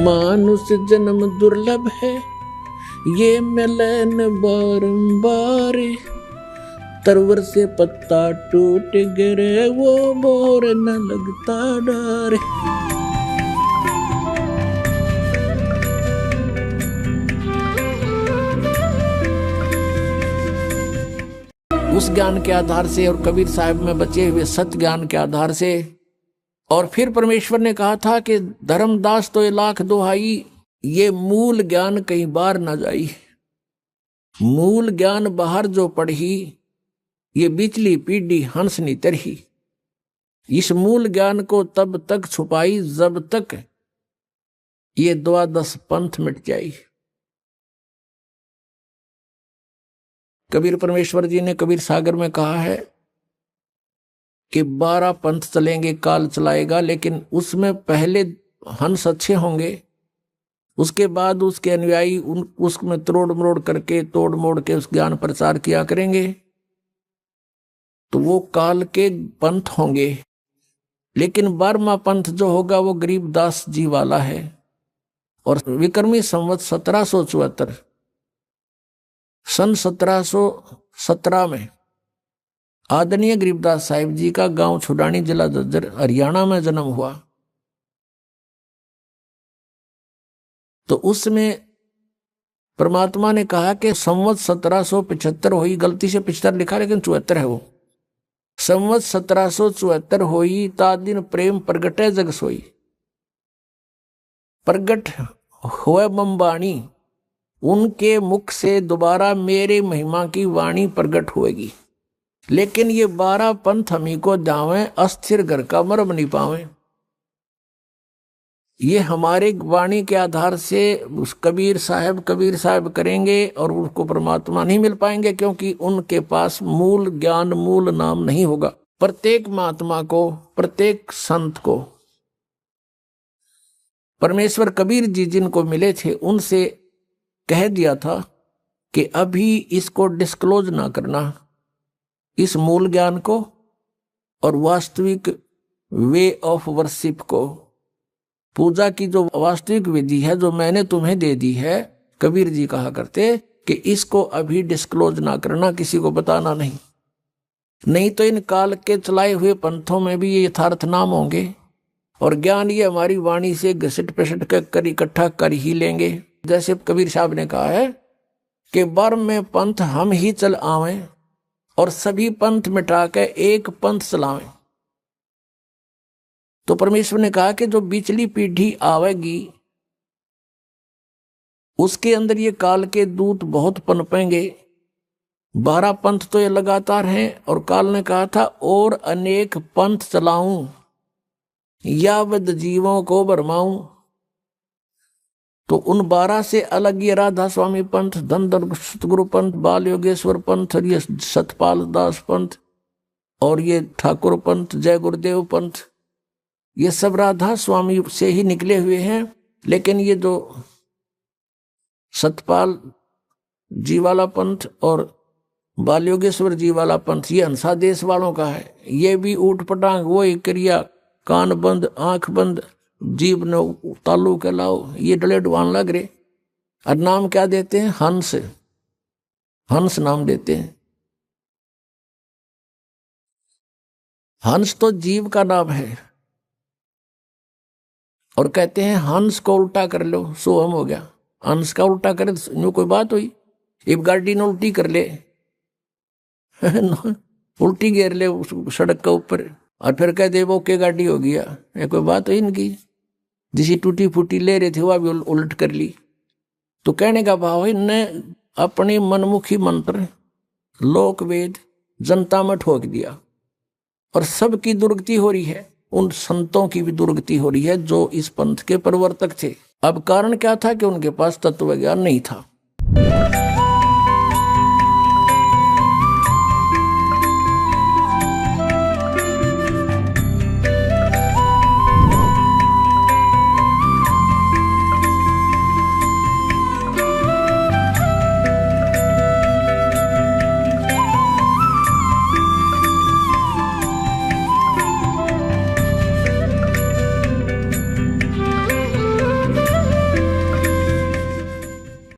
मानुष जन्म दुर्लभ है, ये मिलन बारंबार। तरवर से पत्ता टूट गिरे, वो मोर न लगता डर। उस ज्ञान के आधार से और कबीर साहब में बचे हुए सत्य ज्ञान के आधार से, और फिर परमेश्वर ने कहा था कि धर्मदास तो ये लाख दुहाई, ये मूल ज्ञान कहीं बाहर ना जाई। मूल ज्ञान बाहर जो पढ़ी, ये बिचली पीढ़ी हंस नी तरही। इस मूल ज्ञान को तब तक छुपाई जब तक ये 12 पंथ मिट जाई। कबीर परमेश्वर जी ने कबीर सागर में कहा है कि 12 पंथ चलेंगे, काल चलाएगा, लेकिन उसमें पहले हंस अच्छे होंगे, उसके बाद उसके अनुयायी उसमें तोड़ मरोड़ करके तोड़ मोड़ के उस ज्ञान प्रचार किया करेंगे, तो वो काल के पंथ होंगे। लेकिन 12वां पंथ जो होगा वो गरीबदास जी वाला है। और विक्रमी संवत 1774 सन 1717 में आदरणीय गरीबदास साहिब जी का गांव छुडानी, जिला झज्जर, हरियाणा में जन्म हुआ। तो उसमें परमात्मा ने कहा कि संवत 1775 हुई, गलती से 75 लिखा लेकिन 74 है वो। संवत 1774 हुई, ता दिन प्रेम प्रगटे जग सोई। प्रगट हुए बम्बाणी, उनके मुख से दोबारा मेरे महिमा की वाणी प्रगट होएगी। लेकिन ये 12 पंथ हमी को जावे, अस्थिर घर का मरम नहीं पावे। ये हमारे वाणी के आधार से उस कबीर साहब करेंगे और उनको परमात्मा नहीं मिल पाएंगे, क्योंकि उनके पास मूल ज्ञान, मूल नाम नहीं होगा। प्रत्येक महात्मा को, प्रत्येक संत को परमेश्वर कबीर जी जिनको मिले थे उनसे कह दिया था कि अभी इसको डिस्क्लोज ना करना, इस मूल ज्ञान को और वास्तविक वे ऑफ वर्शिप को, पूजा की जो वास्तविक विधि है जो मैंने तुम्हें दे दी है, कबीर जी कहा करते कि इसको अभी डिस्क्लोज ना करना, किसी को बताना नहीं। नहीं तो इन काल के चलाए हुए पंथों में भी ये यथार्थ नाम होंगे और ज्ञान ये हमारी वाणी से घसट पिसट कर इकट्ठा कर ही लेंगे। जैसे कबीर साहब ने कहा है कि बर्म में पंथ हम ही चल आवें और सभी पंथ मिटा के एक पंथ चलावें। तो परमेश्वर ने कहा कि जो बिचली पीढ़ी आवेगी उसके अंदर ये काल के दूत बहुत पनपेंगे। 12 पंथ तो ये लगातार हैं और काल ने कहा था और अनेक पंथ चलाऊं, यावद जीवों को भरमाऊं। तो उन 12 से अलग ये राधा स्वामी पंथ, धनधर सतगुरु पंथ, बाल योगेश्वर पंथ, और ये सतपाल दास पंथ और ये ठाकुर पंथ, जय गुरुदेव पंथ, ये सब राधा स्वामी से ही निकले हुए हैं। लेकिन ये जो सतपाल जी वाला पंथ और बाल योगेश्वर जी वाला पंथ ये हंसा देश वालों का है। ये भी ऊट पटांग, वो ही क्रिया, कान बंद आंख बंद, जीव न तालू के लाओ, ये डले डुआन लग रहे। और नाम क्या देते हैं? हंस, हंस नाम देते हैं। हंस तो जीव का नाम है और कहते हैं हंस को उल्टा कर लो सोहम हो गया। हंस का उल्टा करे तो कोई बात हुई? एक गाड़ी ने उल्टी कर ले उल्टी घेर ले सड़क के ऊपर और फिर कह दे वो के गाड़ी हो गया, ये कोई बात हुई इनकी? जिसी टूटी फूटी ले रहे थे वह भी उलट कर ली। तो कहने का भाव है इनने अपने मनमुखी मंत्र लोक वेद जनता में ठोक दिया और सबकी दुर्गति हो रही है। उन संतों की भी दुर्गति हो रही है जो इस पंथ के प्रवर्तक थे। अब कारण क्या था कि उनके पास तत्व ज्ञान नहीं था।